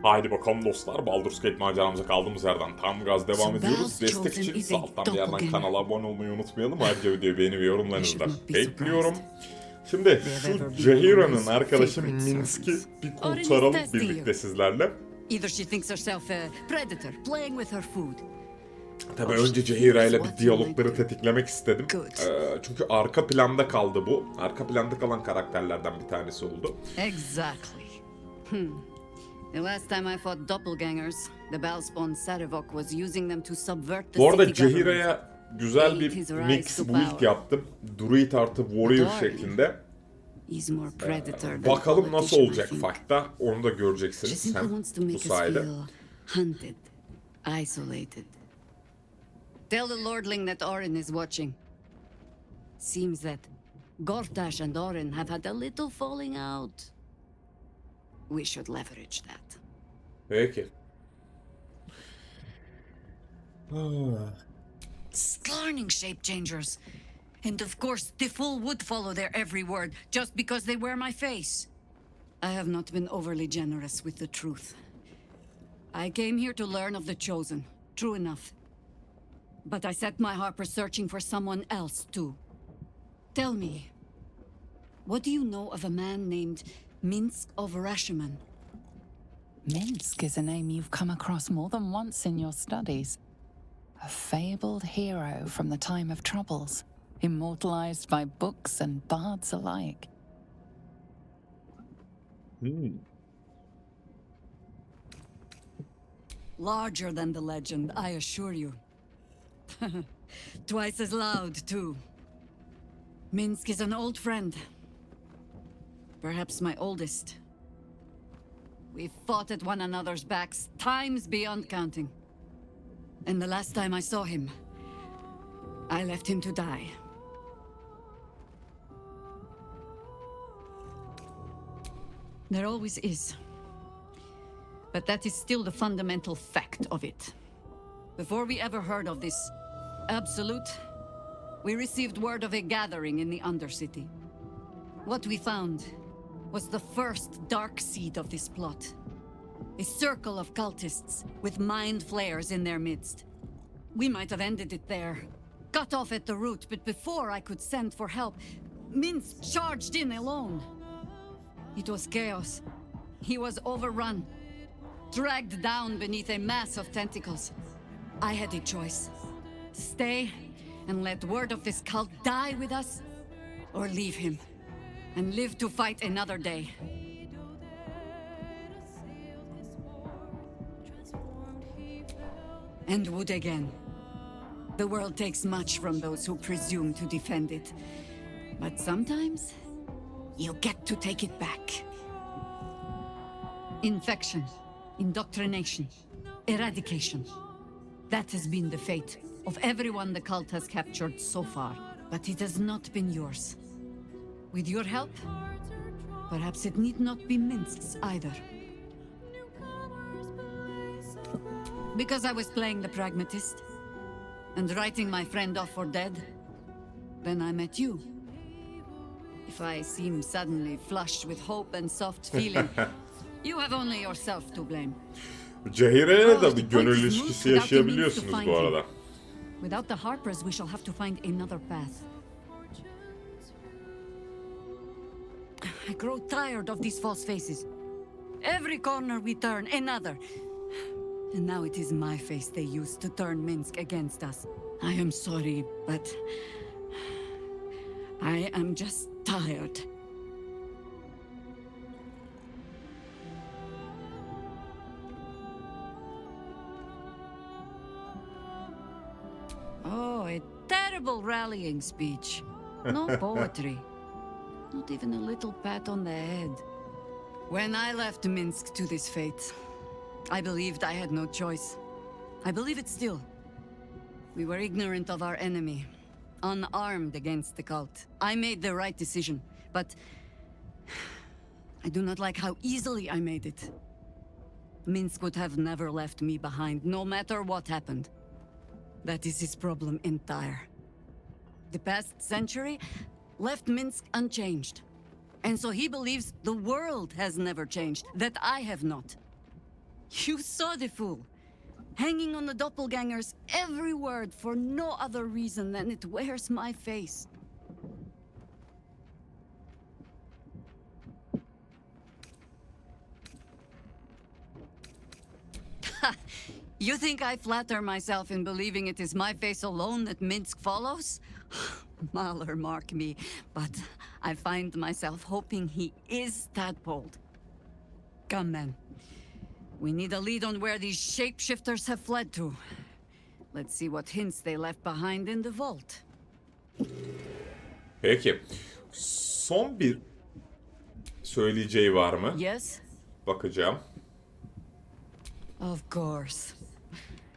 Haydi bakalım dostlar, Baldur's Gate maceramıza kaldığımız yerden tam gaz devam ediyoruz. Destek için sağ alttan bir yerden kanala abone olmayı unutmayalım. Ayrıca videoyu beğeni ve yorumlarınızı da bekliyorum. Şimdi şu Cahira'nın arkadaşı Minsc'i bir kurtaralım birlikte sizlerle. Tabii önce Cahira ile bir diyalogları tetiklemek istedim. Çünkü arka planda kaldı bu. Arka planda kalan karakterlerden bir tanesi oldu. Exactly. The last time I fought doppelgangers, the Bellspawn Sarevok was using them to subvert the Bu arada city government. Cahira'ya güzel bir mix build yaptım. Druid artı warrior şeklinde. Bakalım nasıl olacak fight'ta, onu da göreceksiniz hem bu sayede. Hunted, isolated. Tell the Lordling that Orin is watching. Seems that Gortash and Orin have had a little falling out. We should leverage that. Peki. Scarning shape changers. And of course, the fool would follow their every word just because they wear my face. I have not been overly generous with the truth. I came here to learn of the Chosen, true enough. But I set my heart for searching for someone else too. Tell me, what do you know of a man named Minsc of Rashiman? Minsc is a name you've come across more than once in your studies. A fabled hero from the time of troubles, immortalized by books and bards alike. Larger than the legend, I assure you. Twice as loud, too. Minsc is an old friend. Perhaps my oldest. We've fought at one another's backs times beyond counting. And the last time I saw him, I left him to die. There always is. But that is still the fundamental fact of it. Before we ever heard of this absolute, we received word of a gathering in the Undercity. What we found was the first dark seed of this plot. A circle of cultists with mind flayers in their midst. We might have ended it there, cut off at the root, but before I could send for help, Minsc charged in alone. It was chaos. He was overrun, dragged down beneath a mass of tentacles. I had a choice. Stay and let word of this cult die with us, or leave him and live to fight another day. And would again. The world takes much from those who presume to defend it. But sometimes, you get to take it back. Infection, indoctrination, eradication. That has been the fate of everyone the cult has captured so far. But it has not been yours. With your help, perhaps it need not be Minsc's either. Because I was playing the pragmatist and writing my friend off for dead, then I met you. If I seem suddenly flushed with hope and soft feeling, you have only yourself to blame. Cahira'ya da bir gönül ilişkisi yaşayabiliyorsunuz bu arada. Without the Harpers, we shall have to find another path. I grow tired of these false faces. Every corner we turn, another. And now it is my face they use to turn Minsc against us. I am sorry, but I am just tired. Oh, a terrible rallying speech. No poetry. Not even a little pat on the head. When I left Minsc to this fate, I believed I had no choice. I believe it still. We were ignorant of our enemy, unarmed against the cult. I made the right decision, but I do not like how easily I made it. Minsc would have never left me behind, no matter what happened. That is his problem entire. The past century left Minsc unchanged. And so he believes the world has never changed, that I have not. You saw the fool, hanging on the doppelganger's every word for no other reason than it wears my face. You think I flatter myself in believing it is my face alone that Minsc follows? Mahler mark me, but I find myself hoping he is that bold. Come then. We need a lead on where these shapeshifters have fled to. Let's see what hints they left behind in the vault. Peki. Son bir söyleyeceği var mı? Yes? Bakacağım. Of course.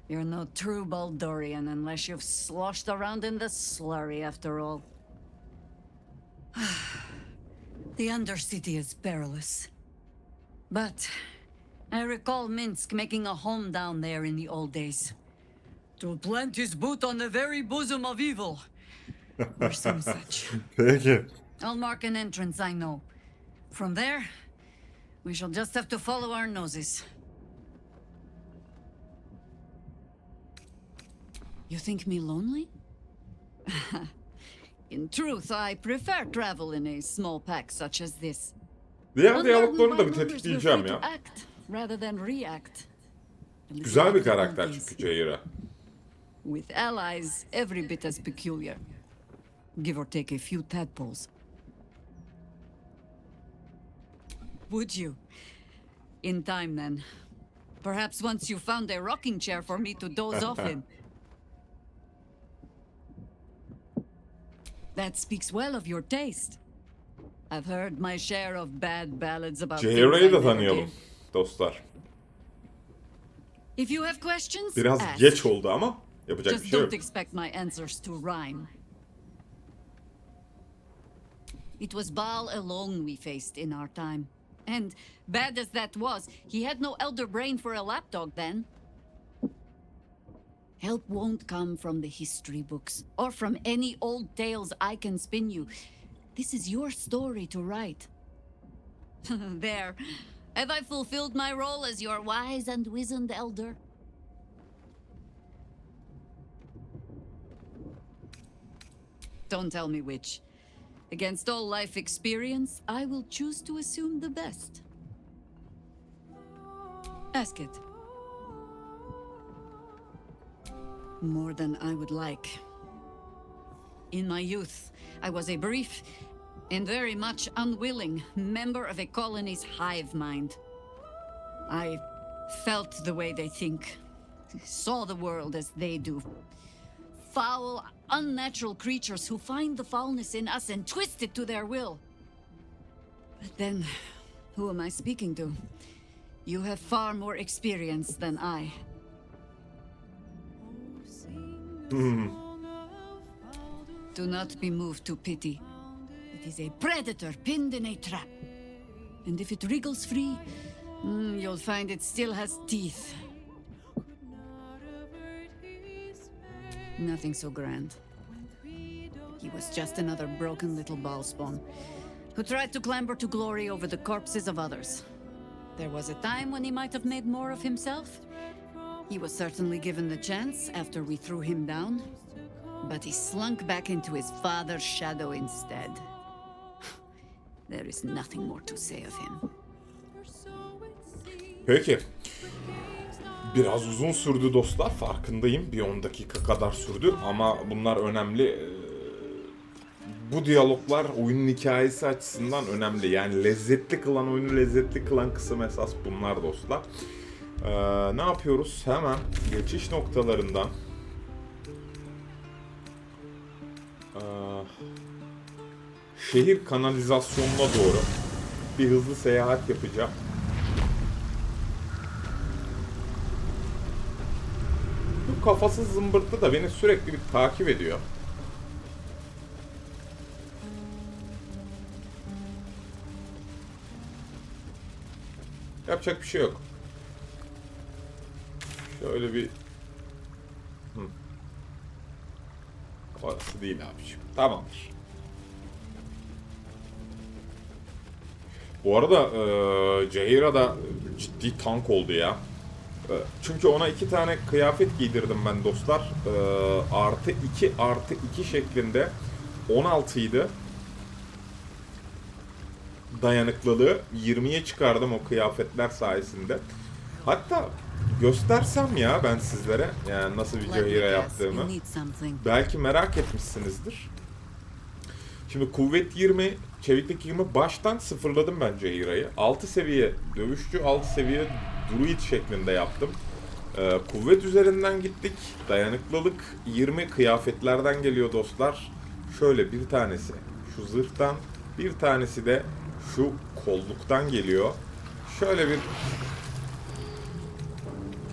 You're no true Baldurian unless you've sloshed around in the slurry after all. The Undercity is perilous. But I recall Minsc making a home down there in the old days. To plant his boot on the very bosom of evil. Or some such. Peki. I'll mark an entrance, I know. From there, we shall just have to follow our noses. You think me lonely? In truth, I prefer travel in a small pack such as this. Diğer diyaloglarını da bir Unburdened by numbers, tetikleyeceğim we're free ya. to act rather than react. A little Güzel bir like the old karakter days. çünkü Jaehaer'a. With allies every bit as peculiar. Give or take a few tadpoles. Would you? In time, then. Perhaps once you found a rocking chair for me to doze off in. That speaks well of your taste. I've heard my share of bad ballads about things I Jaehaer'ı da never tanıyalım did. dostlar. If you have questions, Biraz ask. geç oldu ama yapacak bir Just şey don't yok. expect my answers to rhyme. It was Baal alone we faced in our time. And bad as that was, he had no elder brain for a lapdog then. Help won't come from the history books, or from any old tales I can spin you. This is your story to write. There. Have I fulfilled my role as your wise and wizened elder? Don't tell me which. Against all life experience, I will choose to assume the best. Ask it. More than I would like. In my youth, I was a brief and very much unwilling member of a colony's hive mind. I felt the way they think, saw the world as they do. Foul, unnatural creatures who find the foulness in us and twist it to their will. But then, who am I speaking to? You have far more experience than I. Do not be moved to pity. It is a predator pinned in a trap. And if it wriggles free, you'll find it still has teeth. Nothing so grand. He was just another broken little ball spawn who tried to clamber to glory over the corpses of others. There was a time when he might have made more of himself. He was certainly given the chance after we threw him down, but he slunk back into his father's shadow instead. There is nothing more to say of him. Peki. Biraz uzun sürdü dostlar, farkındayım. Bir 10 dakika kadar sürdü ama bunlar önemli. Bu diyaloglar oyunun hikayesi açısından önemli. Yani lezzetli kılan, oyunu lezzetli kılan kısım esas bunlar dostlar. Ne yapıyoruz? Hemen geçiş noktalarından şehir kanalizasyonuna doğru bir hızlı seyahat yapacağım. Bu kafasız zımbırtı da beni sürekli bir takip ediyor. Yapacak bir şey yok. Şöyle bir... Orası değil abiciğim. Tamamdır. Bu arada Jaehaer'a da ciddi tank oldu ya. Çünkü ona 2 tane kıyafet giydirdim ben dostlar. Artı 2 artı 2 şeklinde 16 idi. Dayanıklılığı 20'ye çıkardım o kıyafetler sayesinde. Hatta göstersem ya ben sizlere yani nasıl bir cahire yaptığımı. Belki merak etmişsinizdir. Şimdi kuvvet 20, çeviklik 20 baştan sıfırladım ben Cahira'yı. 6 seviye dövüşçü, 6 seviye druid şeklinde yaptım. Kuvvet üzerinden gittik. Dayanıklılık 20 kıyafetlerden geliyor dostlar. Şöyle bir tanesi şu zırhtan, bir tanesi de şu kolluktan geliyor. Şöyle bir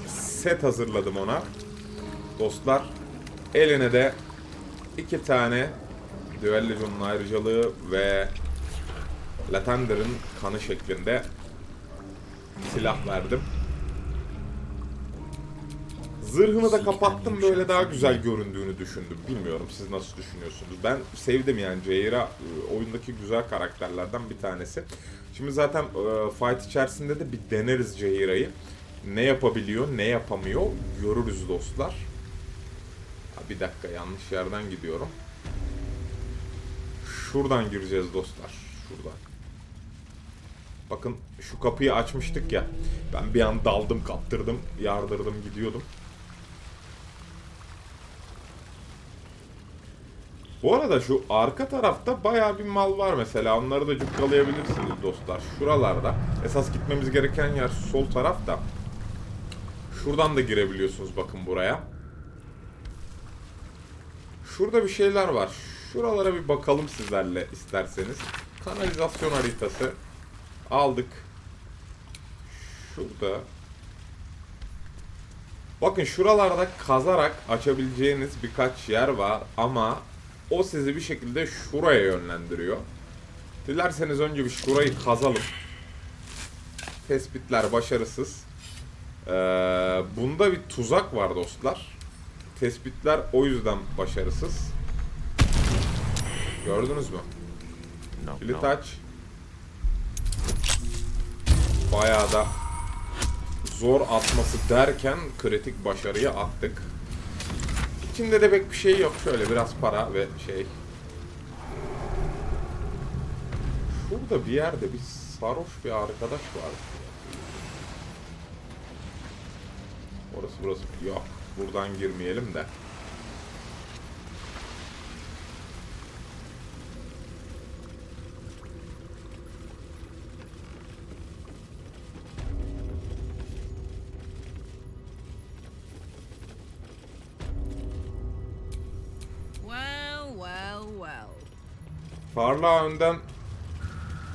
set hazırladım ona. Dostlar eline de 2 tane düello'nun ayrıcalığı ve Latender'ın kanı şeklinde silah verdim. Zırhını da kapattım, böyle daha güzel göründüğünü düşündüm. Bilmiyorum siz nasıl düşünüyorsunuz. Ben sevdim yani, Jaira oyundaki güzel karakterlerden bir tanesi. Şimdi zaten fight içerisinde de bir deneriz Jaira'yı. Ne yapabiliyor, ne yapamıyor görürüz dostlar. Bir dakika, yanlış yerden gidiyorum. Şuradan gireceğiz dostlar. Şuradan. Bakın şu kapıyı açmıştık ya. Ben bir an daldım, kaptırdım, yardırdım, gidiyordum. Bu arada şu arka tarafta bayağı bir mal var mesela. Onları da cukkalayabilirsiniz dostlar. Şuralarda. Esas gitmemiz gereken yer sol tarafta. Şuradan da girebiliyorsunuz bakın buraya. Şurada bir şeyler var. Şuralara bir bakalım sizlerle isterseniz. Kanalizasyon haritası aldık. Şurada. Bakın şuralarda kazarak açabileceğiniz birkaç yer var ama o sizi bir şekilde şuraya yönlendiriyor. Dilerseniz önce bir şurayı kazalım. Tespitler başarısız. Bunda bir tuzak var dostlar. Tespitler o yüzden başarısız. Gördünüz mü? Kilit aç. Bayağı da zor atması derken kritik başarıyı attık. İçinde de pek bir şey yok. Şöyle biraz para ve şey. Şurada bir yerde bir sarhoş bir arkadaş var. Burası yok. Buradan girmeyelim de. Parlağı önden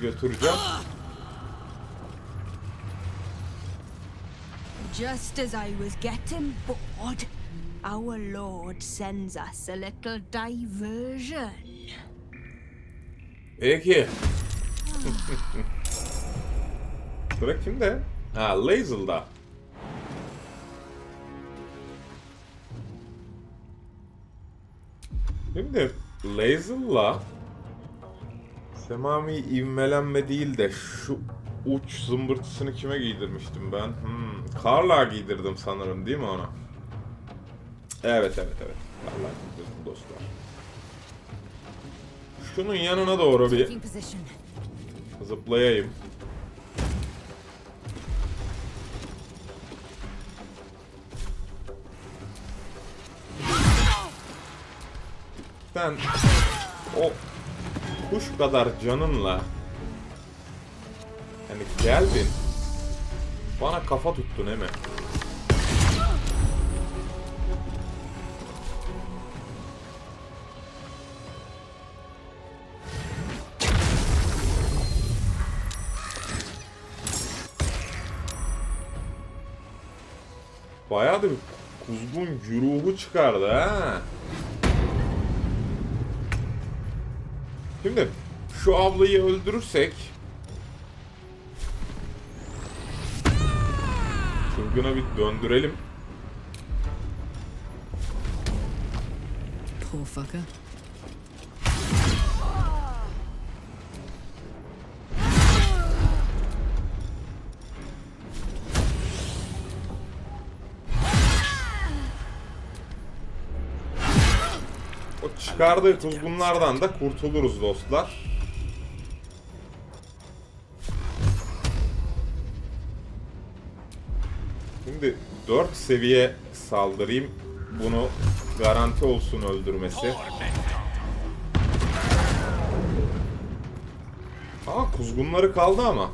götüreceğim. Just as I was getting bored, our Lord sends us a little diversion. Peki. Sıra kimde? Ha, Lazel'da. Şimdi Lazel'la semami ivmelenme değil de şu uç zımbırtısını kime giydirmiştim ben? Karla giydirdim sanırım, değil mi ona? Evet. Karla giydirdim dostlar. Şunun yanına doğru bir zıplayayım. Sen o kuş kadar canınla hani geldin, bana kafa tuttun değil mi? Bayağı da bir kuzgun güruhu çıkardı ha. Şimdi şu ablayı öldürürsek çılgına bir döndürelim. Poor fucker. çıkardığı kuzgunlardan da kurtuluruz dostlar. Şimdi 4 seviye saldırayım. Bunu garanti olsun öldürmesi. Aa, kuzgunları kaldı ama.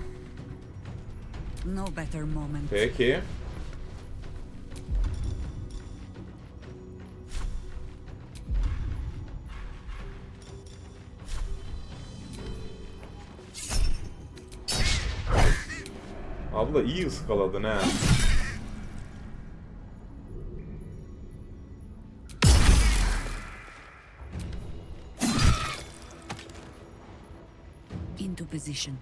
No better moment. Peki. Abla iyi ıskaladın ha. Into position.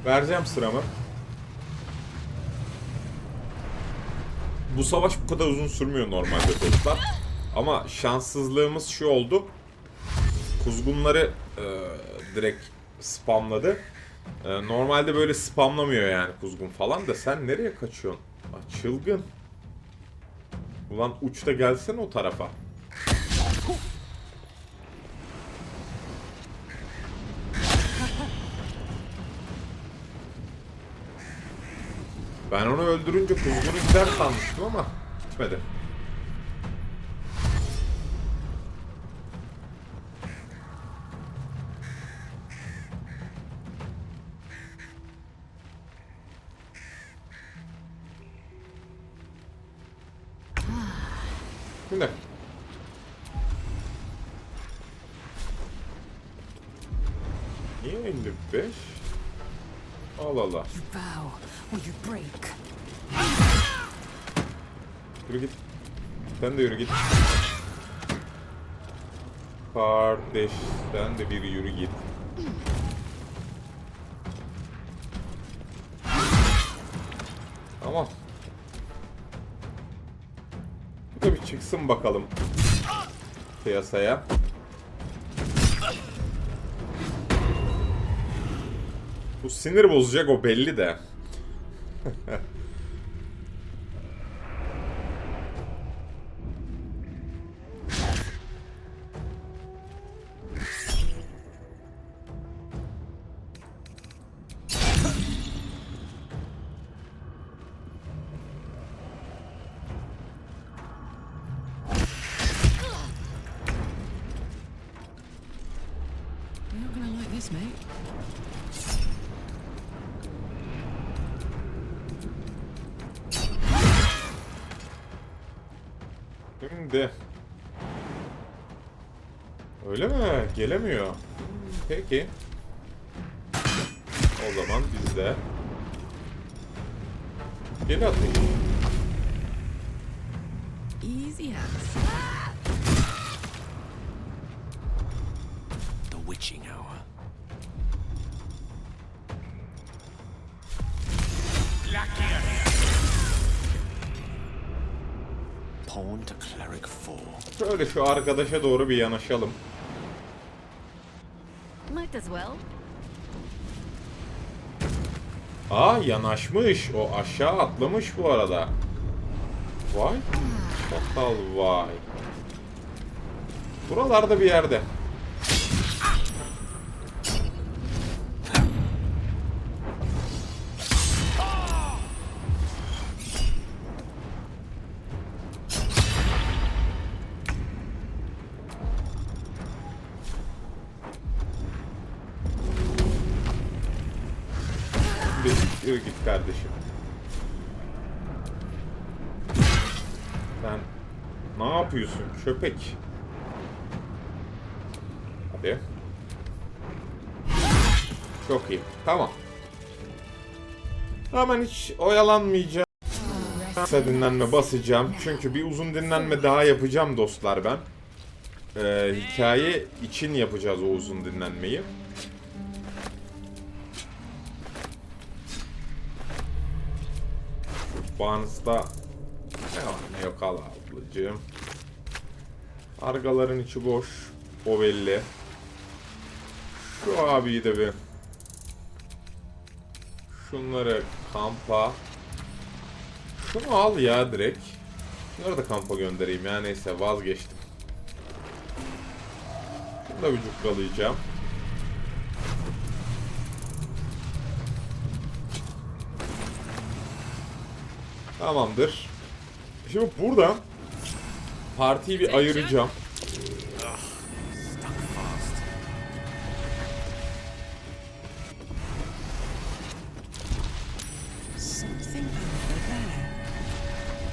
Vereceğim sıramı. Bu savaş bu kadar uzun sürmüyor normalde dostlar. Ama şanssızlığımız şu oldu. Kuzgunları direkt spamladı. Normalde böyle spamlamıyor yani kuzgun falan da. Sen nereye kaçıyorsun? Ah, çılgın. Ulan uçta gelsene o tarafa. Ben onu öldürünce kuzgunu gider sanmıştım ama gitmedi. Şimdi. Niye 55? Allah Allah. You bow or you break. Yürü git. Sen de yürü git. Kardeş, sen de bir yürü git. Tamam. Bu da bir çıksın bakalım piyasaya. Bu sinir bozacak, o belli de. You're not gonna like this, mate. Şimdi. Öyle mi? Gelemiyor. Peki. O zaman biz de geri atayım. Easy as. The witching hour. Pawn to cleric 4. Şöyle şu arkadaşa doğru bir yanaşalım. Might as well. Aa, yanaşmış. O aşağı atlamış bu arada. Vay. Çatal vay. Buralarda bir yerde. Yürü git kardeşim. Sen ne yapıyorsun köpek? Hadi. Çok iyi. Tamam. Hemen hiç oyalanmayacağım. Kısa dinlenme basacağım. Çünkü bir uzun dinlenme daha yapacağım dostlar ben. Hikaye için yapacağız o uzun dinlenmeyi. Barnes'da ne var ne yok al ablacığım. Argaların içi boş. O belli. Şu abiyi de bir Şunları kampa. Şunu al ya direkt. Şunları da kampa göndereyim ya, neyse vazgeçtim. Şunu da bir cukkalayacağım. Tamamdır. Şimdi buradan partiyi bir ayıracağım.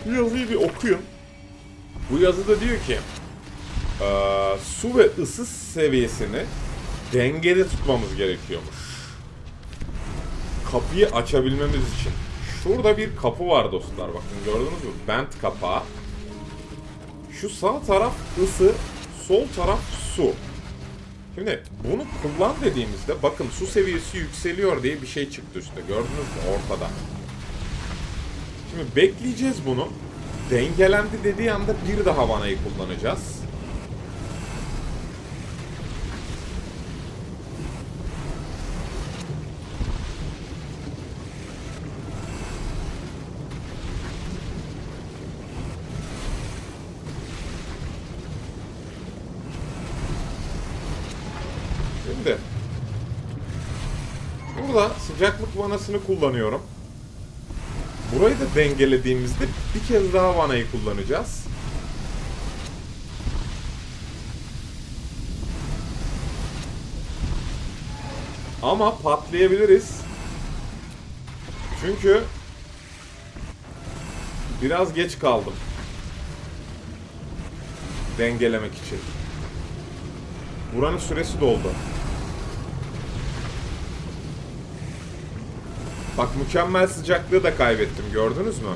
Bu yazıyı bir okuyun. Bu yazıda diyor ki su ve ısı seviyesini dengede tutmamız gerekiyormuş. Kapıyı açabilmemiz için. Şurada bir kapı var dostlar, bakın gördünüz mü? Vent kapağı. Şu sağ taraf ısı, sol taraf su. Şimdi bunu kullan dediğimizde bakın su seviyesi yükseliyor diye bir şey çıktı üstte. Gördünüz mü ortada? Şimdi bekleyeceğiz bunu. Dengelendi dediği anda bir daha vanayı kullanacağız. Şimdi burada sıcaklık vanasını kullanıyorum. Burayı da dengelediğimizde bir kez daha vanayı kullanacağız. Ama patlayabiliriz. Çünkü biraz geç kaldım dengelemek için. Buranın süresi doldu. Bak mükemmel sıcaklığı da kaybettim, gördünüz mü?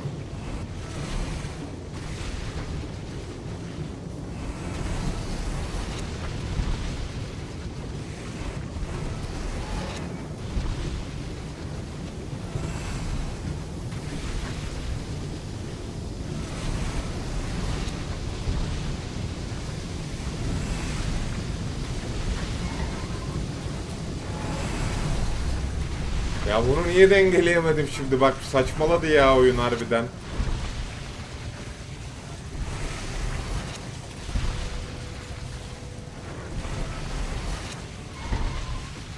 Ya bunu niye dengeleyemedim şimdi, bak saçmaladı ya oyun harbiden.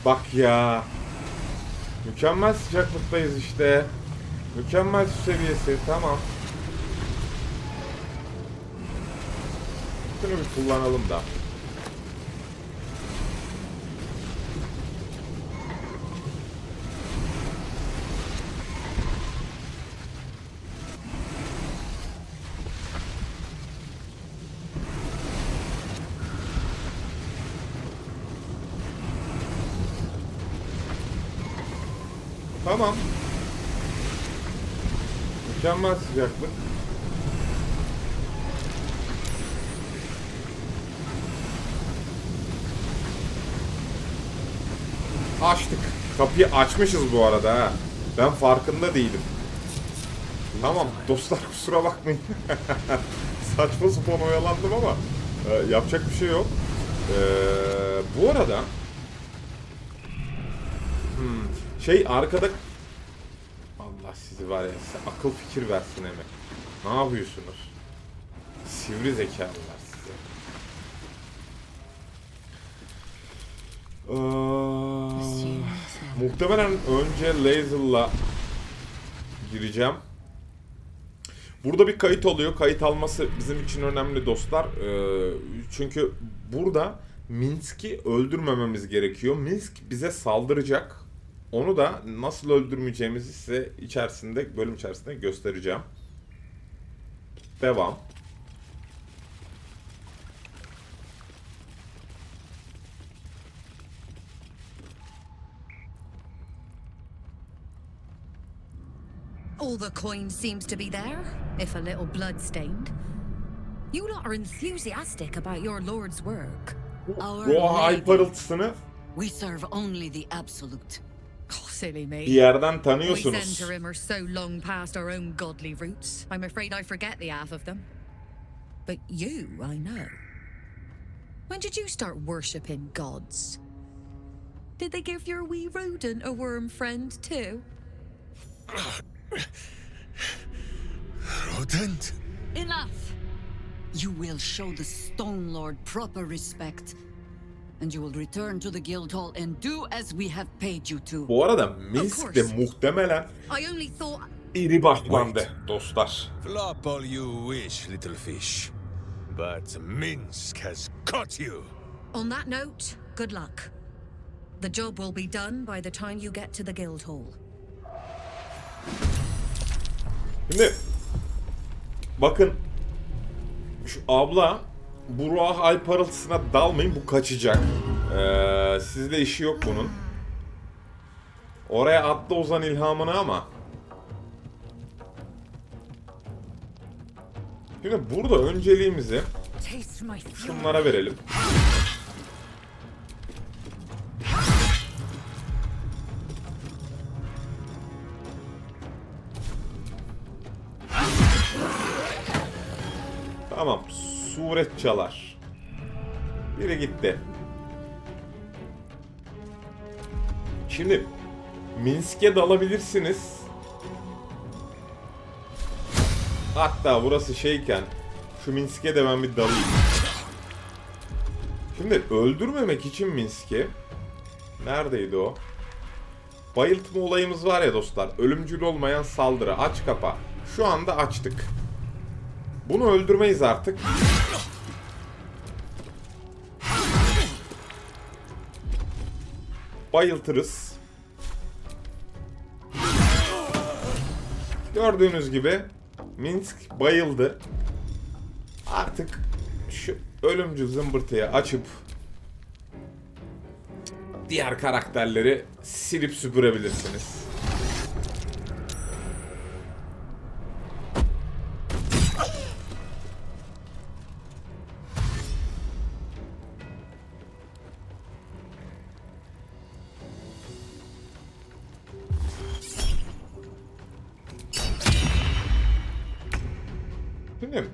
Bak ya. Mükemmel sıcaklıktayız işte. Mükemmel su seviyesi, tamam. Şunu bir kullanalım da. Tamam. Mükemmel sıcaklık. Açtık. Kapıyı açmışız bu arada ha. Ben farkında değilim. Tamam dostlar, kusura bakmayın. Saçma sapan oyalandım ama yapacak bir şey yok. Bu arada arkada, Allah sizi var ya, size akıl fikir versin hemen. Ne yapıyorsunuz? Sivri zekalılar size. Muhtemelen önce laser'la gireceğim. Burada bir kayıt oluyor. Kayıt alması bizim için önemli dostlar. Çünkü burada Minsc'i öldürmememiz gerekiyor. Minsc bize saldıracak. Onu da nasıl öldürmeyeceğimizi size bölüm içerisinde göstereceğim. Devam. All the coin seems to be there, if a little blood-stained. You lot are enthusiastic about your lord's work. Bu ay parıltısını We serve only the absolute. Oh, silly me. bir yerden We tanıyorsunuz. Centurim are so long past our own godly roots, I'm afraid I forget the half of them. But you, I know. When did you start worshipping gods? Did they give your wee rodent a worm friend too? Rodent? Enough! You will show the Stone Lord proper respect. And you will return to the guild hall and do as we have paid you to. Bu arada Minsc de muhtemelen I only thought... iri başlandı dostlar. Flop all you wish, little fish. But Minsc has caught you. On that note, good luck. The job will be done by the time you get to the guild hall. Şimdi bakın şu abla bu ruh ay parıltısına dalmayın, bu kaçacak. Sizde işi yok bunun. Oraya attı Ozan ilhamını ama. Şimdi burada önceliğimizi şunlara verelim. Tamam, suret çalar. Biri gitti. Şimdi Minsc'e dalabilirsiniz. Hatta burası şeyken şu Minsc'e de ben bir dalayım. Şimdi öldürmemek için Minsc'i, neredeydi o? Bayıltma olayımız var ya dostlar. Ölümcül olmayan saldırı. Aç kapa. Şu anda açtık. Bunu öldürmeyiz artık. Bayıltırız. Gördüğünüz gibi Minsc bayıldı. Artık şu ölümcül zımbırtıyı açıp diğer karakterleri silip süpürebilirsiniz. Şimdi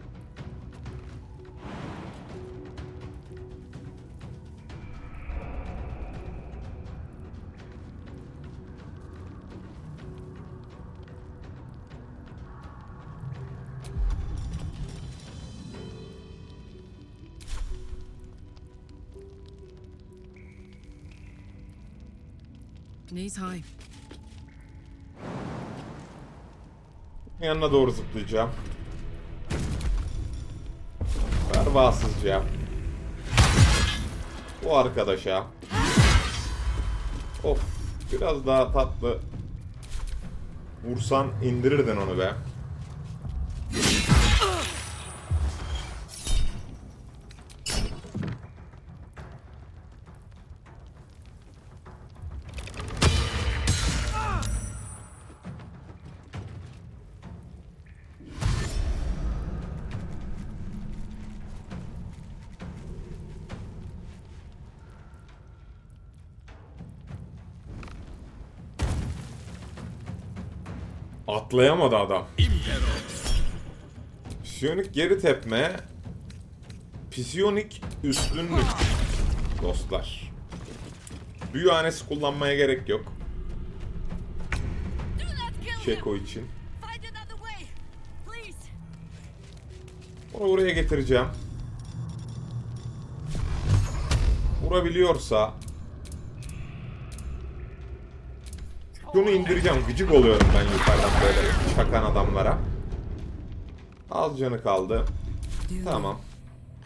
Knees high. yanına doğru zıplayacağım. Pervasızca bu arkadaşa. Of, biraz daha tatlı vursan indirirdin onu be. Atlayamadı adam. Psiyonik geri tepme. Psiyonik üstünlük. Dostlar. Büyü hanesi kullanmaya gerek yok. Şeko için. Onu buraya getireceğim. Vurabiliyorsa şunu indireceğim. Gıcık oluyorum ben yukarıdan böyle çakan adamlara. Az canı kaldı. Tamam.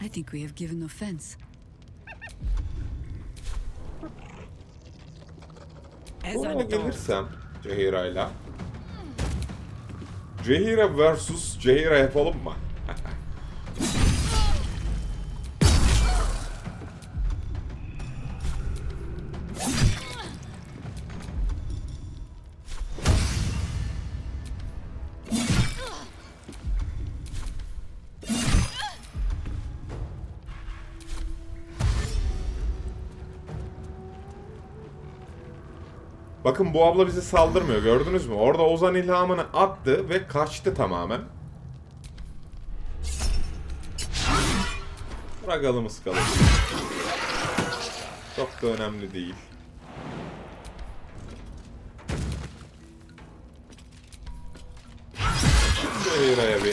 I think we have given offense. Buraya gelirsem Cehira'yla. Cehira vs. Cehira yapalım mı? Bakın bu abla bize saldırmıyor, gördünüz mü? Orada Ozan ilhamını attı ve kaçtı tamamen. Bırakalım ıskalı. Çok da önemli değil.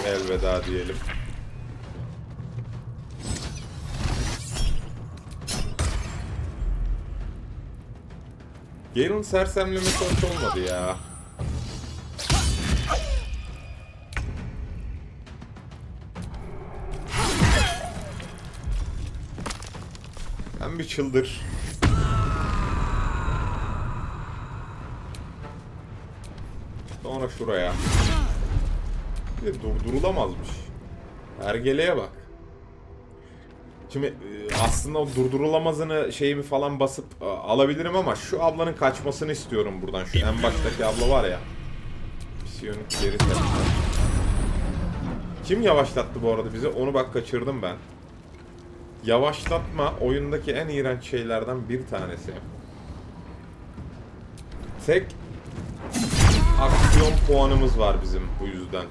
elveda diyelim. Gale'ın sersemlemesi hoş olmadı ya. Sen bir çıldır. Sonra şuraya. Bir de durdurulamazmış. Hergeleye bak. Şimdi aslında o durdurulamazını şeyimi falan basıp alabilirim ama şu ablanın kaçmasını istiyorum buradan. Şu en baştaki abla var ya. Psiyonik geri tepki. Kim yavaşlattı bu arada bizi? Onu bak kaçırdım ben. Yavaşlatma oyundaki en iğrenç şeylerden bir tanesi. Tek aksiyon puanımız var bizim bu yüzden.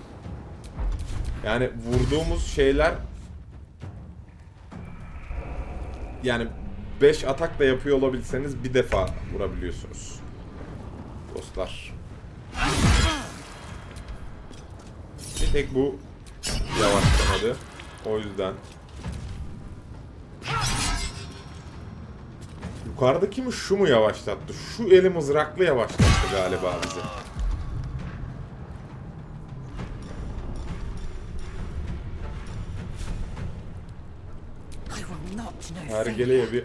Yani vurduğumuz şeyler, yani 5 atak da yapıyor olabilseniz bir defa vurabiliyorsunuz. Dostlar. Bir tek bu yavaşlamadı. O yüzden. Yukarıdaki mi şu mu yavaşlattı? Şu eli mızraklı yavaşlattı galiba bizi. Hergeleye bir...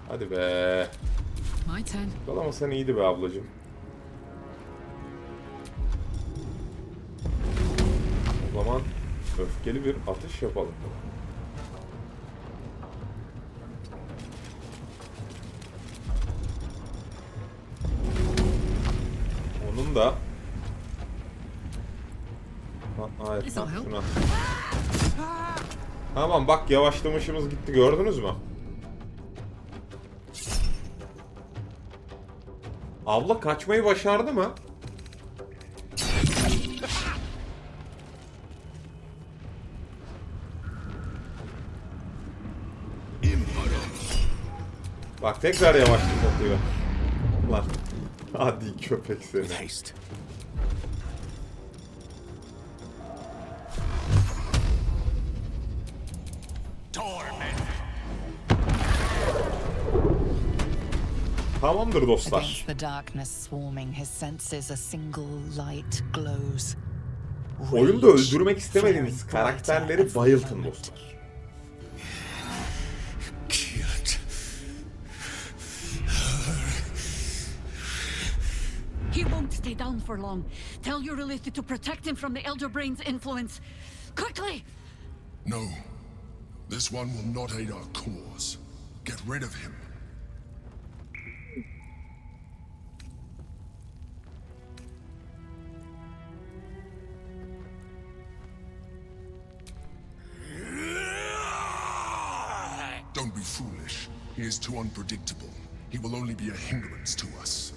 Hadi be. Ama sen iyiydi be ablacığım. O zaman öfkeli bir atış yapalım. Onun da... Hayır, şuna. Tamam bak yavaşlamışımız gitti, gördünüz mü? Abla kaçmayı başardı mı? Bak tekrar yavaşlatıyor. Lan. Hadi köpek seni. Tamamdır dostlar. Against the darkness swarming, his senses a single light glows. Oyunda öldürmek istemediğiniz karakterleri bayıltın dostlar. He won't stay down for long. Tell your Lilith to protect him from the Elder Brain's influence. Quickly! No. This one will not aid our cause. Get rid of him. Don't be foolish. He is too unpredictable. He will only be a hindrance to us.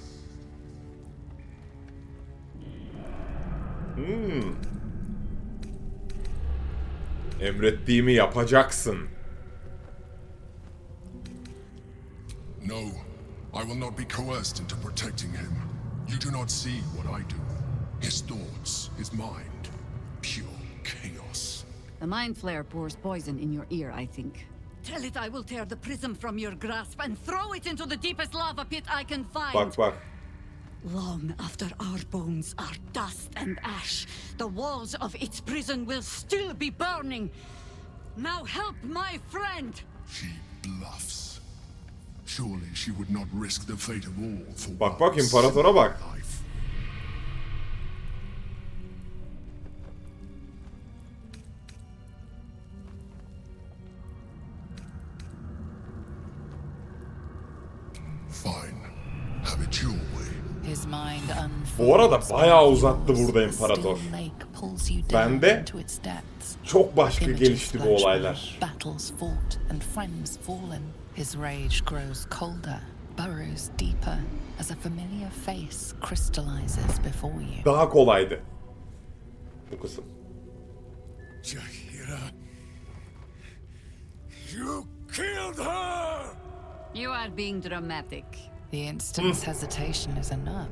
Emrettiğimi yapacaksın. No, I will not be coerced into protecting him. You do not see what I do. His thoughts, his mind, pure chaos. The mind flare pours poison in your ear, I think. Tell it I will tear the prism from your grasp and throw it into the deepest lava pit I can find. Bak bak. Long after our bones are dust and ash, the walls of its prison will still be burning. Now help my friend! She bluffs. Surely she would not risk the fate of all for Bak bak, one imparatora bak. simple life. Fine. Have it your way. His mind Bu arada unfolds bayağı as uzattı yours. burada The imparator. still lake pulls you down Bende into its depths. çok başka Images gelişti bu flash olaylar. by battles fought and friends fallen. His rage grows colder, burrows deeper, as a familiar face crystallizes before you. Daha kolaydı bu kısım. Jahira, you killed her! You are being dramatic. The instant's hesitation is enough.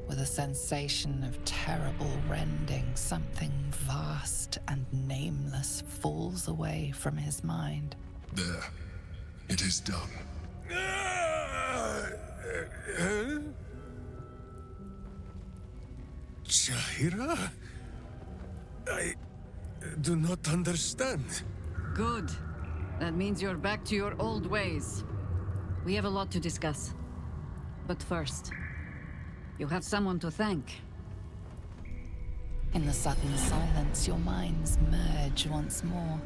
with a sensation of terrible rending, something vast and nameless falls away from his mind. There. It is done. Jahira? I do not understand. Good. That means you're back to your old ways. We have a lot to discuss. But first, you have someone to thank. In the sudden silence, your minds merge once more.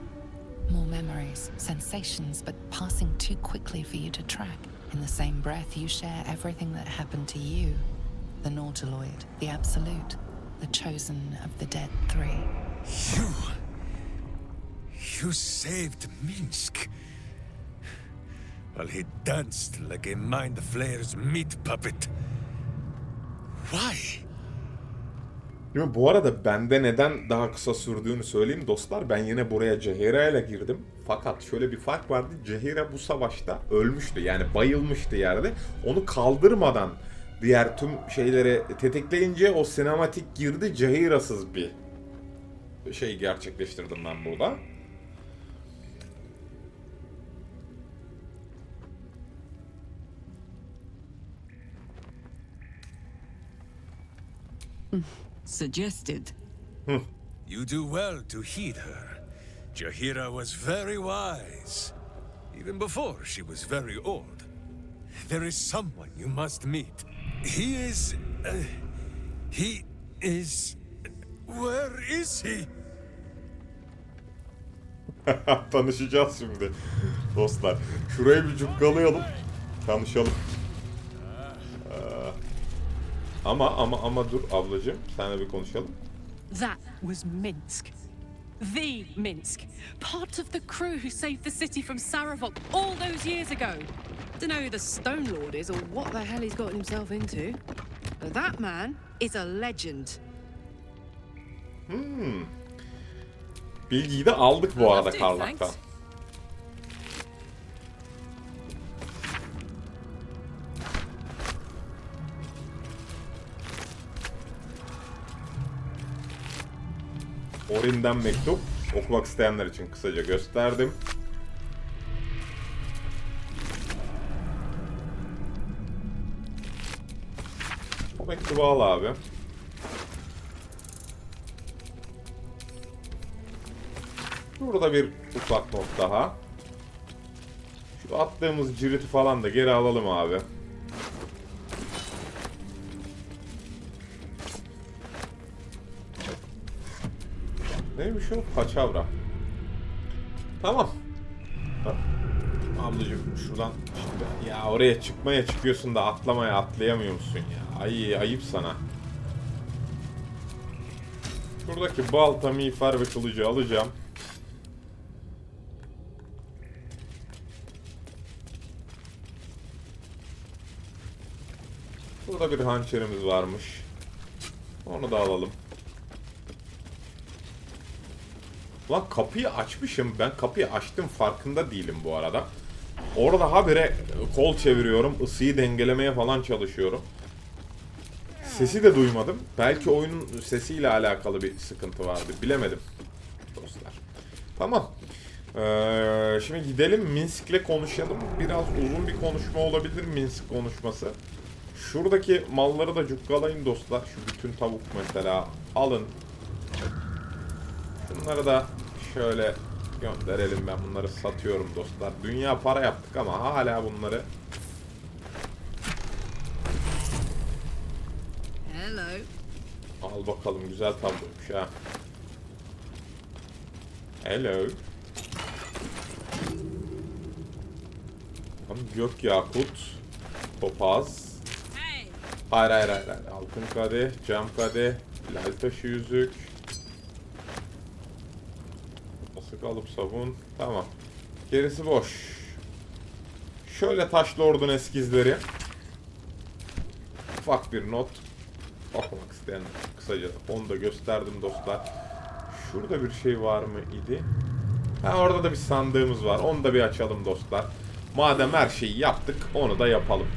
More memories, sensations, but passing too quickly for you to track. In the same breath, you share everything that happened to you. The Nautiloid, the Absolute, the chosen of the dead three. You saved Minsc. While he danced like a Mind Flayer's meat puppet. Why? Şimdi bu arada bende neden daha kısa sürdüğünü söyleyeyim dostlar. Ben yine buraya Jahira ile girdim. Fakat şöyle bir fark vardı. Jahira bu savaşta ölmüştü. Yani bayılmıştı yerde. Onu kaldırmadan diğer tüm şeyleri tetikleyince o sinematik girdi. Jahira'sız bir şey gerçekleştirdim ben burada. Suggested. You do well to heed her. Jahira was very wise. Even before she was very old. There is someone you must meet. He is... Where is he? Tanışacağız şimdi dostlar. Şurayı bir cukkalayalım. Tanışalım. Ama dur ablacığım. Seninle bir konuşalım. That was Minsc. The Minsc. Part of the crew who saved the city from Sarevok all those years ago. Don't know who the Stone Lord is or what the hell he's gotten himself into. But that man is a legend. Bilgiyi de aldık bu arada Karlak'tan. Orin'den mektup. Okumak isteyenler için kısaca gösterdim. O mektubu al abi. Burada bir ufak not daha. Şu attığımız ciriti falan da geri alalım abi. Neymiş o? Paçavra. Tamam. Ablacığım şuradan şimdi... Ya oraya çıkıyorsun da atlamaya atlayamıyor musun ya? Ay ayıp sana. Şuradaki balta, miğfer ve kılıcı alacağım. Burada bir hançerimiz varmış. Onu da alalım. Lan kapıyı açmışım. Ben kapıyı açtım farkında değilim bu arada. Orada habire kol çeviriyorum. Isıyı dengelemeye falan çalışıyorum. Sesi de duymadım. Belki oyunun sesiyle alakalı bir sıkıntı vardı. Bilemedim dostlar. Tamam. Şimdi gidelim Minsc'le konuşalım. Biraz uzun bir konuşma olabilir Minsc konuşması. Şuradaki malları da cukkalayın dostlar. Şu bütün tavuk mesela alın. Bunları da şöyle gönderelim. Ben bunları satıyorum dostlar. Dünya para yaptık ama hala bunları... Hello. Al bakalım, güzel tabloymuş ha. Hello. Gök yakut, topaz. Hayır. Altın kadeh, cam kadeh, lal taşı yüzük. Sık alıp sabun. Tamam. Gerisi boş. Şöyle taşlı ordun eskizleri. Ufak bir not. Okumak isteyen kısaca onu da gösterdim dostlar. Şurada bir şey var mı idi? Ha, orada da bir sandığımız var. Onu da bir açalım dostlar. Madem her şeyi yaptık, onu da yapalım.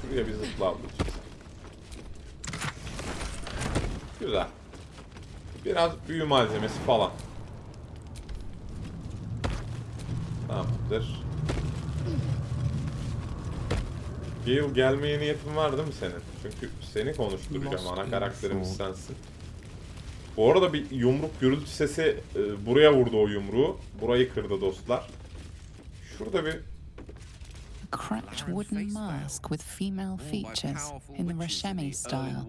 Şuraya bir zıpla ablacığım. Güzel. Biraz büyü malzemesi falan. Tamamdır. Gale gelmeye niyetin var değil mi senin? Çünkü seni konuşturacağım. Ana karakterimiz sensin. Bu arada bir yumruk gürültü sesi buraya vurdu o yumruğu. Burayı kırdı dostlar. Şurada bir A cracked wooden mask with female features in the Rashemi style.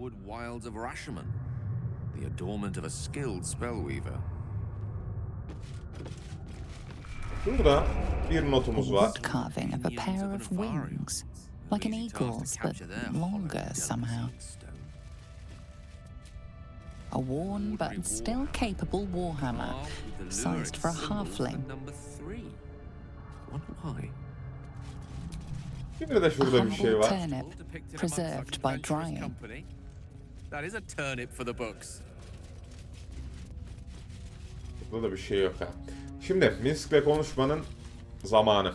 The adornment of a skilled spellweaver. Burada bir notumuz var. Wood carving of a pair of wings, like an eagle's, but longer somehow. A worn but still capable warhammer, sized for a halfling. Bir de şurada bir şey humble var. turnip, preserved by drying. That is a turnip for the books. Burada da bir şey yok ha. Şimdi Minsc'le konuşmanın zamanı.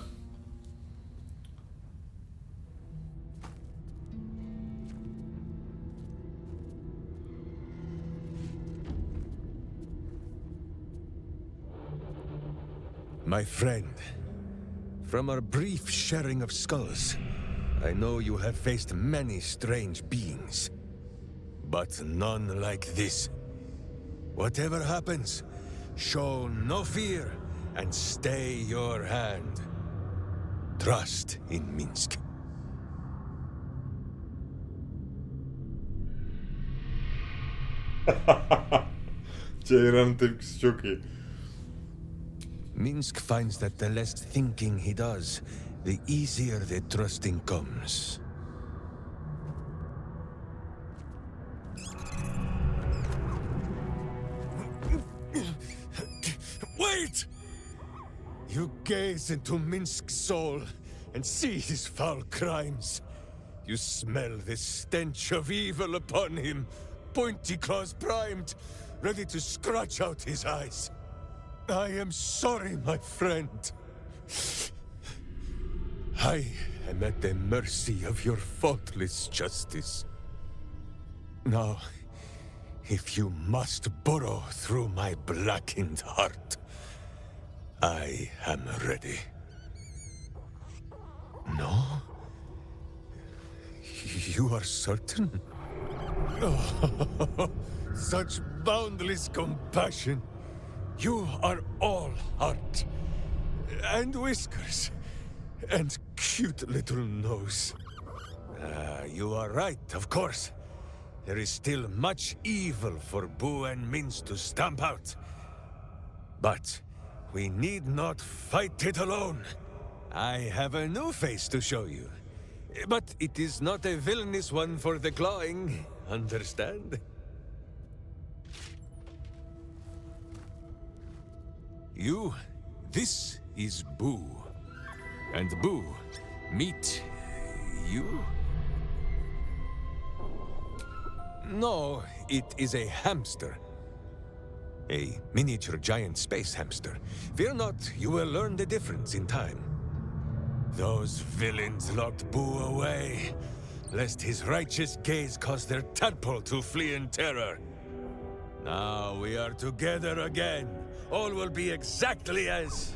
My friend, from our brief sharing of skulls, I know you have faced many strange beings, but none like this. Whatever happens, show no fear and stay your hand. Trust in Minsc. Ceyran'ın tepkisi çok iyi. Minsc finds that the less thinking he does, the easier the trusting comes. Wait! You gaze into Minsc's soul and see his foul crimes. You smell the stench of evil upon him, pointy claws primed, ready to scratch out his eyes. I am sorry, my friend. I am at the mercy of your faultless justice. Now, if you must burrow through my blackened heart, I am ready. No? You are certain? Oh, such boundless compassion. You are all heart, and whiskers, and cute little nose. You are right, of course. There is still much evil for Boo and Minsc to stamp out. But we need not fight it alone. I have a new face to show you. But it is not a villainous one for the clawing, understand? This is Boo. And Boo, meet you? No, it is a hamster. A miniature giant space hamster. Fear not, you will learn the difference in time. Those villains locked Boo away, lest his righteous gaze cause their tadpole to flee in terror. Now we are together again. All will be exactly as...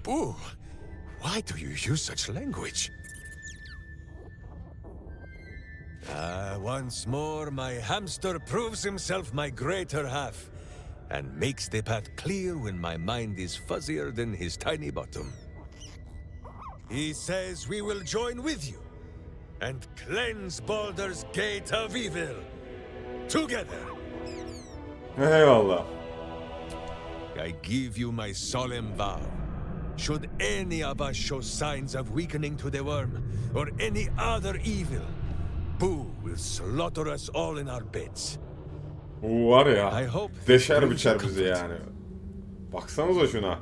Boo, why do you use such language? Once more, my hamster proves himself my greater half, and makes the path clear when my mind is fuzzier than his tiny bottom. He says we will join with you, and cleanse Baldur's gate of evil. Together. Eyvallah. I give you my solemn vow. Should any of us show signs of weakening to the worm, or any other evil, Boo will slaughter us all in our beds. Bu var ya, I hope deşer biçer bizi yani. Baksanıza şuna.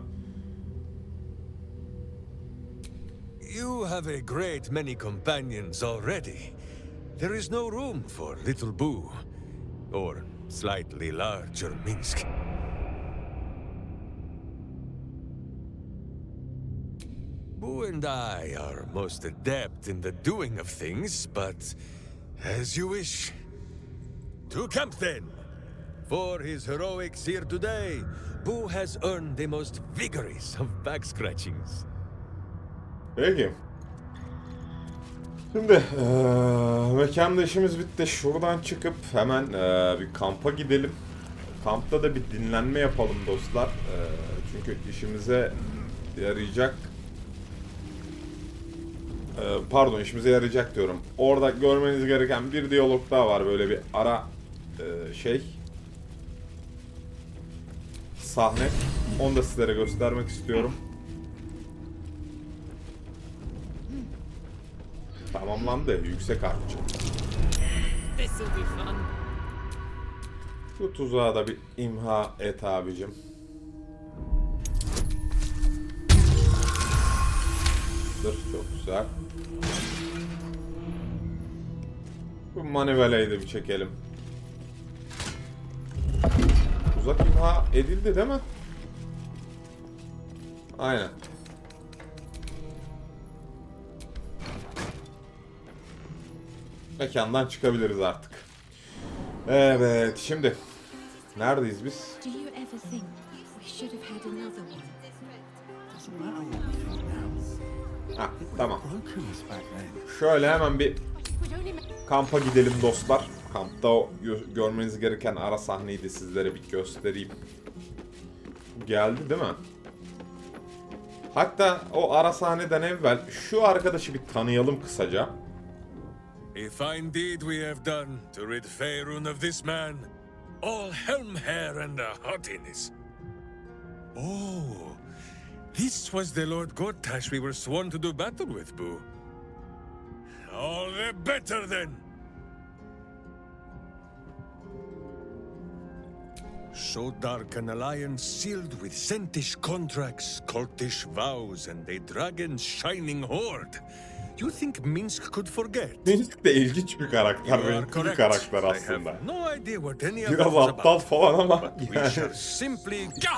You have a great many companions already. There is no room for little Boo, or slightly larger Minsc. Boo and I are most adept in the doing of things, but As you wish. To camp then. For his heroics here today, Boo has earned the most vigorous of back scratchings. Peki. Şimdi mekanda işimiz bitti. Şuradan çıkıp hemen bir kampa gidelim. Kampta da bir dinlenme yapalım dostlar. Çünkü işimize yarayacak. Pardon, işimize yarayacak diyorum. Orada görmeniz gereken bir diyalog daha var. Böyle bir ara sahne. Onu da sizlere göstermek istiyorum. Tamamlandı. Yüksek harfçı. Bu tuzağı da bir imha et abicim. Çok güzel. Bu maniveleyi de bir çekelim. Tuzak imha edildi değil mi? Aynen. Mekandan çıkabiliriz artık. Evet, şimdi neredeyiz biz? Ha, tamam. Şöyle hemen bir kampa gidelim dostlar. Kampta o görmeniz gereken ara sahneyi de sizlere bir göstereyim. Geldi değil mi? Hatta o ara sahneden evvel şu arkadaşı bir tanıyalım kısaca. A fine deed we have done to rid Faerun of this man, all helm hair and a haughtiness. Oh, this was the Lord Gortash we were sworn to do battle with, Boo. All the better then. So dark an alliance sealed with Sentish contracts, cultish vows, and a dragon's shining horde. You think Minsc could forget? Minsc de ilginç bir karakter, renkli bir karakter aslında. Biraz aptal falan ama yani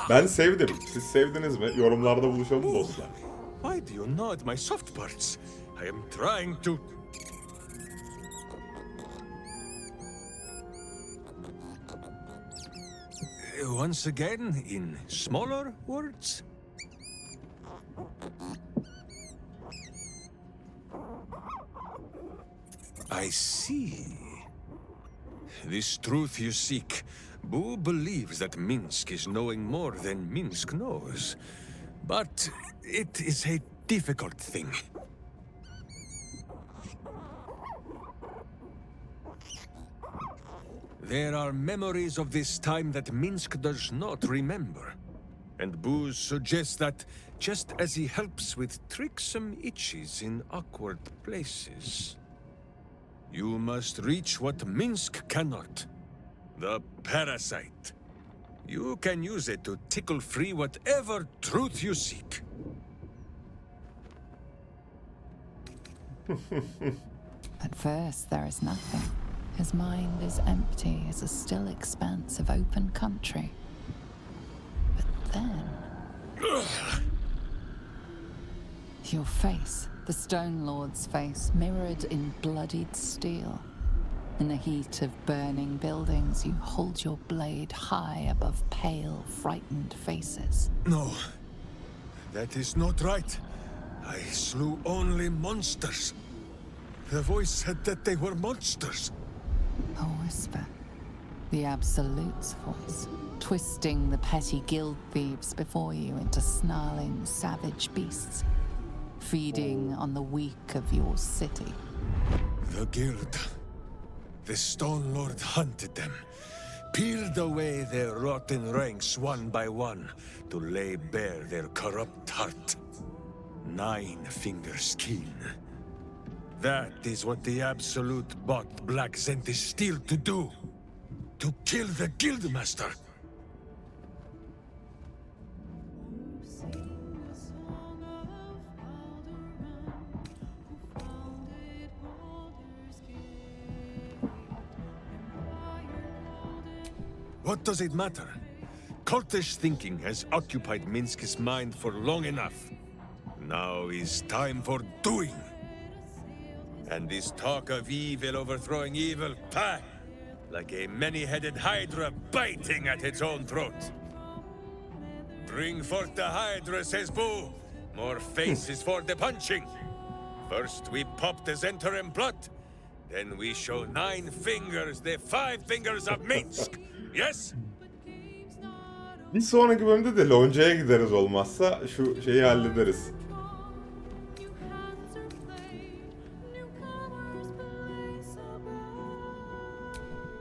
ben sevdim. Siz sevdiniz mi? Yorumlarda buluşalım dostlar. Why do you nod my soft parts? I am trying to... Once again, in smaller words? I see. This truth you seek. Boo believes that Minsc is knowing more than Minsc knows. But it is a difficult thing. There are memories of this time that Minsc does not remember. And Boo suggests that, just as he helps with tricksome itches in awkward places, you must reach what Minsc cannot. The parasite. You can use it to tickle free whatever truth you seek. At first, there is nothing. His mind is empty as a still expanse of open country. But then... your face, the Stone Lord's face, mirrored in bloodied steel. In the heat of burning buildings, you hold your blade high above pale, frightened faces. No, that is not right. I slew only monsters. The voice said that they were monsters. A whisper. The Absolute's voice, twisting the petty guild thieves before you into snarling, savage beasts, feeding on the weak of your city. The guild. The Stone Lord hunted them, peeled away their rotten ranks one by one to lay bare their corrupt heart. 9 fingers keen. That is what the Absolute bought Black Zentish Steel to do. To kill the Guildmaster. What does it matter? Cultish thinking has occupied Minsc's mind for long enough. Now is time for doing. And this talk of evil overthrowing evil, pah! Like a many-headed hydra biting at its own throat. Bring forth the hydra, says Boo. More faces for the punching. First we pop the Zentarim blood. Then we show 9 fingers, the 5 fingers of Minsc. Yes? Bir sonraki bölümde de loncaya gideriz olmazsa şu şeyi hallederiz.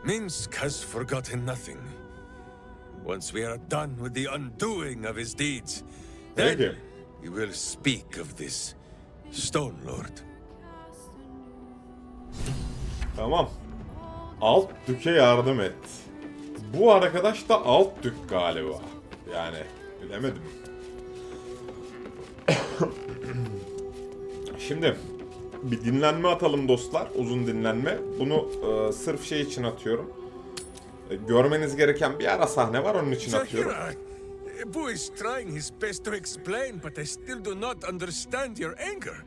Minsc has forgotten nothing. Once we are done with the undoing of his deeds, then Peki. we will speak of this Stone Lord. Tamam. Alt Dük'e yardım et. Bu arkadaş da Alt Dük galiba. Yani bilemedim. Şimdi bir dinlenme atalım dostlar. Uzun dinlenme. Bunu sırf şey için atıyorum. Görmeniz gereken bir ara sahne var, onun için atıyorum. Boo is trying his best to explain, but I still do not understand your anger.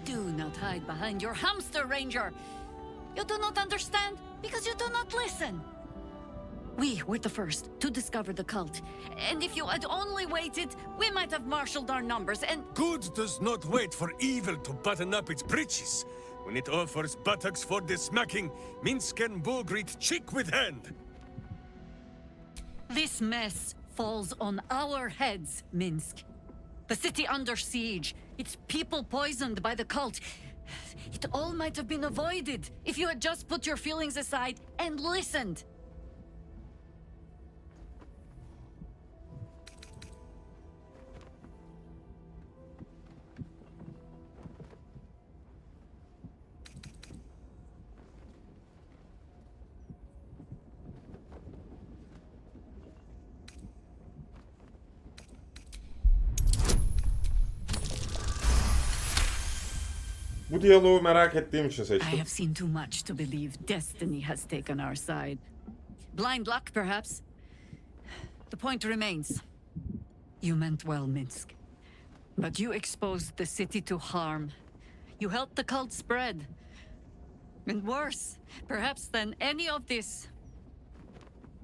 Do not hide behind your hamster, Ranger. You do not understand because you do not listen. We were the first to discover the cult, and if you had only waited, we might have marshaled our numbers and... Good does not wait for evil to button up its breeches. When it offers buttocks for the smacking, Minsc and Boo greet cheek with hand. This mess falls on our heads, Minsc. The city under siege, its people poisoned by the cult. It all might have been avoided if you had just put your feelings aside and listened. Bu diyaloğu merak ettiğim için I seçtim. have seen too much to believe destiny has taken our side. Blind luck, perhaps. The point remains. You meant well, Minsc. But you exposed the city to harm. You helped the cult spread. And worse, perhaps than any of this,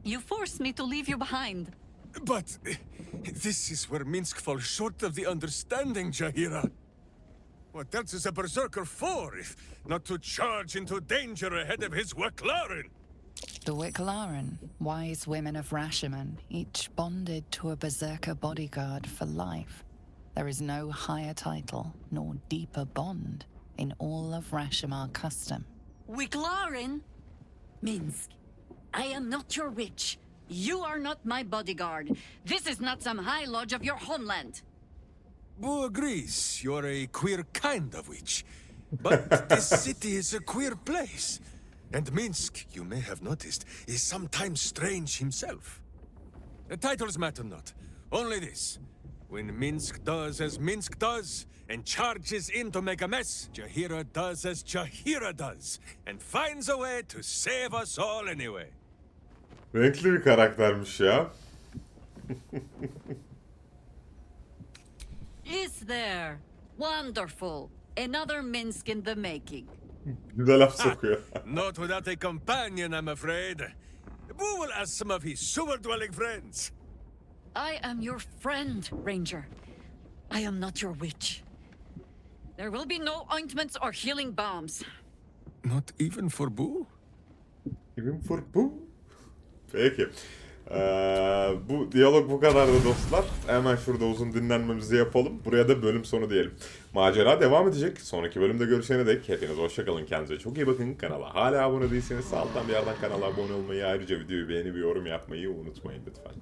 you forced me to leave you behind. But this is where Minsc falls short of the understanding, Jaheira. What else is a berserker for, if not to charge into danger ahead of his Waclaren? The Wicklaren, wise women of Rashomon, each bonded to a berserker bodyguard for life. There is no higher title nor deeper bond in all of Rashomon custom. Wiclaren? Minsc, I am not your witch. You are not my bodyguard. This is not some high lodge of your homeland. Boo agrees you're a queer kind of witch. But this city is a queer place. And Minsc, you may have noticed, is sometimes strange himself. The titles matter not. Only this. When Minsc does as Minsc does, and charges in to make a mess, Jaheira does as Jaheira does, and finds a way to save us all anyway. Renkli bir karaktermiş ya. Is there? Wonderful. Another Minsc in the making. Güzel laf sokuyor. Not without a companion, I'm afraid. Boo will ask some of his sewer-dwelling friends. I am your friend, Ranger. I am not your witch. There will be no ointments or healing balms. Not even for Boo? Even for bu. Peki. Bu diyalog bu kadardı dostlar. Hemen şurada uzun dinlenmemizi yapalım. Buraya da bölüm sonu diyelim. Macera devam edecek. Sonraki bölümde görüşene dek hepiniz hoşçakalın. Kendinize çok iyi bakın. Kanala hala abone değilseniz alttan bir yerden kanala abone olmayı, ayrıca videoyu beğenip yorum yapmayı unutmayın lütfen.